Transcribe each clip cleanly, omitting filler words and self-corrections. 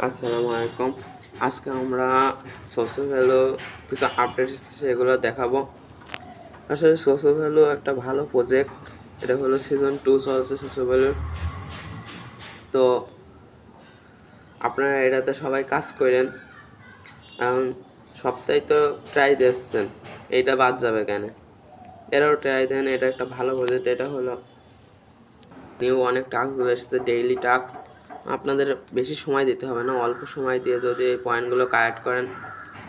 আসসালামু আলাইকুম। আজকে আমরা সোশ্যাল ভ্যালু কিছু আপডেট এসেছে এগুলো দেখাবো। আসলে সোশ্যাল ভ্যালু একটা ভালো প্রজেক্ট। এটা হলো সিজন 2 চলছে সোশ্যাল ভ্যালুর। তো আপনারা এটাতে সবাই কাজ করেন। এখন সপ্তাহে তো ট্রাই দিচ্ছেন, এইটা বাদ যাবে কেন? এরাও ট্রাই দেন, এটা একটা ভালো প্রজেক্ট। এটা হলো নিউ অনেক টাস্কগুলো এসেছে, ডেইলি টাস্ক। আপনাদের বেশি সময় দিতে হবে না, অল্প সময় দিয়ে যদি এই পয়েন্টগুলো কালেক্ট করেন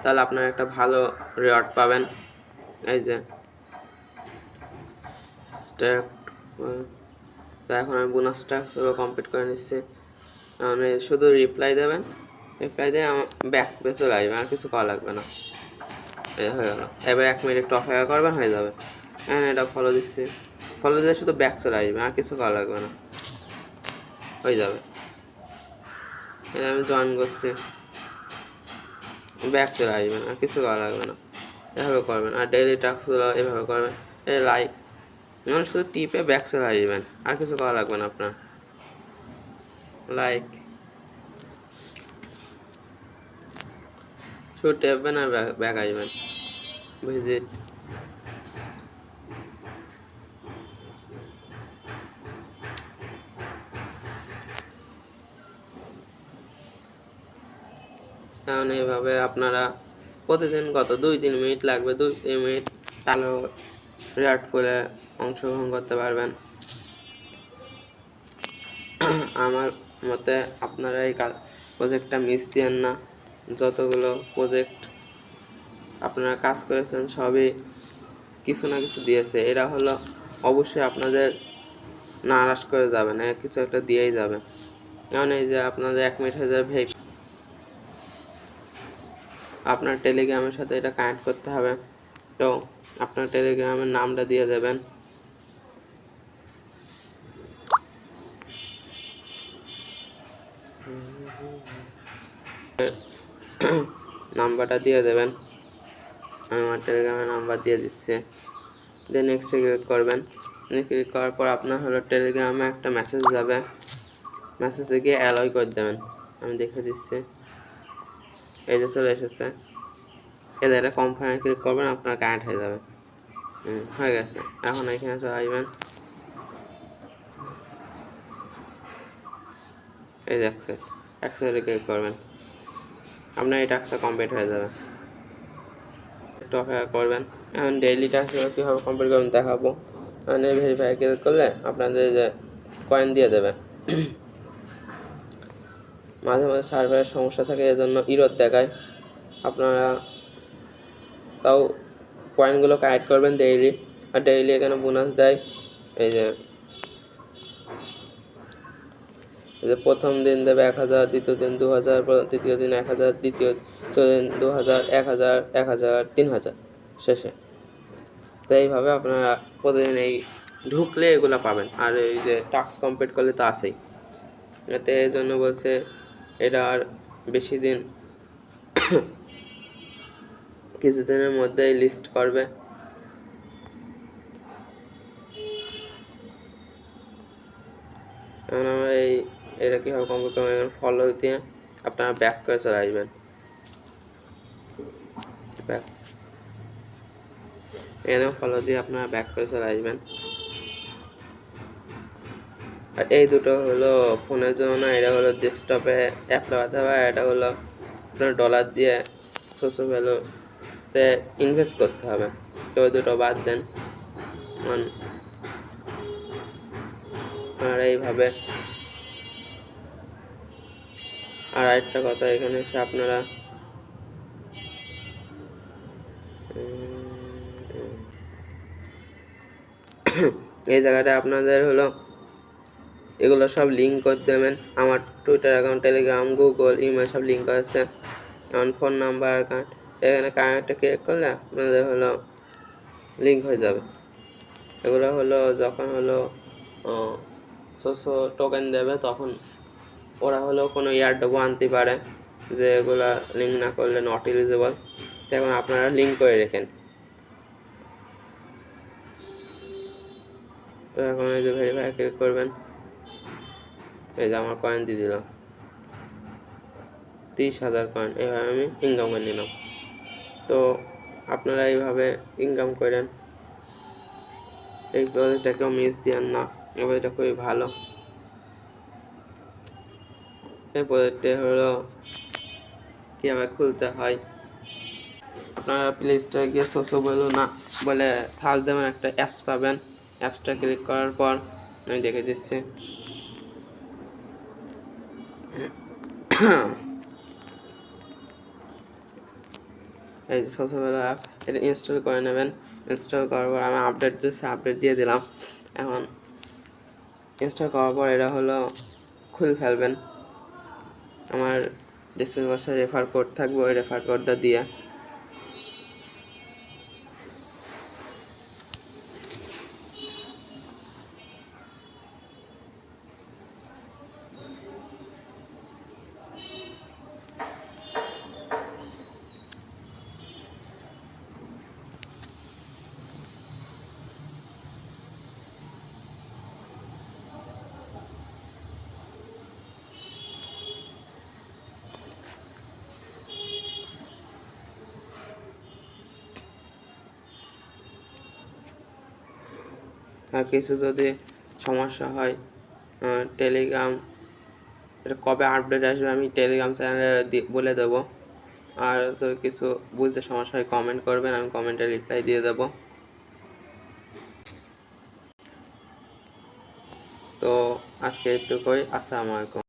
তাহলে আপনারা একটা ভালো রিওয়ার্ড পাবেন। এই যে স্ট্যাক, তো এখন আমি বোনাস টাস্কগুলো কমপ্লিট করে নিচ্ছি। মানে শুধু রিপ্লাই দেবেন, রিপ্লাই দিয়ে আমার ব্যাক পেয়ে চলে আসবে, আর কিছু করা লাগবে না। এই হয়ে গেল। এবার 1 মিনিট একটু অপেক্ষা করবেন, হয়ে যাবে। হ্যাঁ, এটা ফলো দিচ্ছি, ফলো দিয়ে শুধু ব্যাক চলে আসবে, আর কিছু করা লাগবে না, হয়ে যাবে। এটা আমি জয়েন করছি, ব্যাক চলে আসবেন, আর কিছু করা লাগবে না। এভাবে করবেন। আর ডেইলি টাস্কগুলো এভাবে করবেন। এই লাইক মানে শুধু টিপে ব্যাক চলে আসবেন, আর কিছু করা লাগবে না আপনার। লাইক শুধু টেপবেন আর ব্যাক আসবেন। ভিজিট কারণ এইভাবে আপনারা প্রতিদিন কত 2-3 মিনিট লাগবে, 2-3 মিনিট ভালো রিওয়ার্ড পুলে অংশগ্রহণ করতে পারবেন। আমার মতে আপনারা এই প্রজেক্টটা মিস দিয়েন না। যতগুলো প্রজেক্ট আপনারা কাজ করেছেন সবই কিছু না কিছু দিয়েছে। এরা হলো অবশ্যই আপনাদের নারাজ করে যাবে না, কিছু একটা দিয়েই যাবে। কারণ এই যে আপনাদের 1 মিনিট হয়ে যাবে, আপনার টেলিগ্রামের সাথে এটা কানেক্ট করতে হবে। তো আপনার টেলিগ্রামের নামটা দিয়ে দেবেন। নাম্বারটা দিয়ে দেবেন, আমি আমার টেলিগ্রামের নাম্বার দিয়ে দিচ্ছি। দিয়ে নেক্সটে ক্লিক করবেন। ক্লিক করার পর আপনার হলো টেলিগ্রামে একটা মেসেজ যাবে, মেসেজে গিয়ে অ্যালয় করে দেবেন। আমি দেখে দিচ্ছি, এই যে চলে এসেছে। এদের এটা কনফার্মে ক্লিক করবেন, আপনার কানেক্ট হয়ে যাবে। হয়ে গেছে। এখন এখানে চলে আসবেন, এই যে অ্যাকসেপ্টে ক্লিক করবেন, আপনার এই টাস্কটা কমপ্লিট হয়ে যাবে। একটু অপেক্ষা করবেন। এখন ডেইলি টাস্কগুলো কীভাবে কমপ্লিট করবেন দেখাবো। মানে ভেরিফাই ক্লিক করলে আপনাদের যে কয়েন দিয়ে দেবে। মাঝে মাঝে সার্ভারের সমস্যা থাকে, এজন্য ইরর দেখায়। আপনারা তাও কয়েনগুলো কালেক্ট করবেন ডেইলি। আর ডেইলি এখানে বোনাস দেয়। এই যে প্রথম দিন দেবে 1000, দ্বিতীয় দিন 2000, তৃতীয় দিন 1000, দ্বিতীয় দিন 2000, 1000, 1000, 3000 শেষে। তো এইভাবে আপনারা প্রতিদিন এই ঢুকলে এগুলো পাবেন। আর এই যে টাস্ক কমপ্লিট করলে তো আসেই। এতে এই জন্য বলছে এটা আর বেশি দিন, কিছুদিনের মধ্যেই লিস্ট করবে। এখন আমরা এটা কীভাবে কমপ্লিট করবেন, ফলো দিয়ে আপনারা ব্যাক করে চলে আসবেন। ব্যাক এখানেও ফলো দিয়ে আপনারা ব্যাক করে চলে আসবেন। আর এই দুটো হলো ফোনের জন্য না, এটা হলো ডেস্কটপে অ্যাপ লাগাতে হবে। এটা হলো আপনার ডলার দিয়ে সোশ্যাল ভ্যালুতে ইনভেস্ট করতে হবে। তো ওই দুটো বাদ দেন। আর এইভাবে আর আরেকটা কথা, এখানে এসে আপনারা এই জায়গাটা আপনাদের হলো এগুলো সব লিঙ্ক করে দেবেন। আমার Twitter account, Telegram, Google, email সব লিঙ্ক আছে। আমার ফোন নাম্বার, অ্যাকাউন্ট, এখানে কানেক্টে ক্লিক করলে আপনাদের হলো লিঙ্ক হয়ে যাবে। এগুলো হলো যখন হলো টোকেন দেবে তখন ওরা হলো কোনো ইয়ারডপও আনতে পারে যে এগুলা লিঙ্ক না করলে নট এলিজিবল। তখন আপনারা লিঙ্ক করে রেখেন। তো এখন এই যে ভেরিফাই ক্লিক করবেন, এই যে আমার কয়েন দিয়ে দিলাম। 30,000 কয়েন এভাবে আমি ইনকাম করে নিলাম। তো আপনারা এইভাবে ইনকাম করেন, এই প্রজেক্টটাকেও মিস দিয়েন না, এই প্রজেক্টটা খুবই ভালো। এই প্রজেক্টে হলো কীভাবে খুলতে হয়, আপনারা প্লে স্টোরে গিয়ে সোসোবেলো না বলে সার্চ দেবেন, একটা অ্যাপস পাবেন। অ্যাপসটা ক্লিক করার পর আমি দেখে দিচ্ছি। এই যে সোসোবেলো অ্যাপ, এটা ইনস্টল করে নেবেন। ইনস্টল করার পর আমি আপডেট দিচ্ছি, আপডেট দিয়ে দিলাম। এখন ইনস্টল করার পর এটা হলো খুলে ফেলবেন। আমার ডিসক্রিপশনে রেফার কোড থাকবে, ওই রেফার কোডটা দিয়ে আর কিছু যদি সমস্যা হয় টেলিগ্রাম, এটা কবে আপডেট আসবে আমি টেলিগ্রাম চ্যানেলে বলে দেবো। আর তো কিছু বুঝতে সমস্যা হয় কমেন্ট করবেন, আমি কমেন্টে রিপ্লাই দিয়ে দেবো। তো আজকে এটুকুই, আসসালামু আলাইকুম।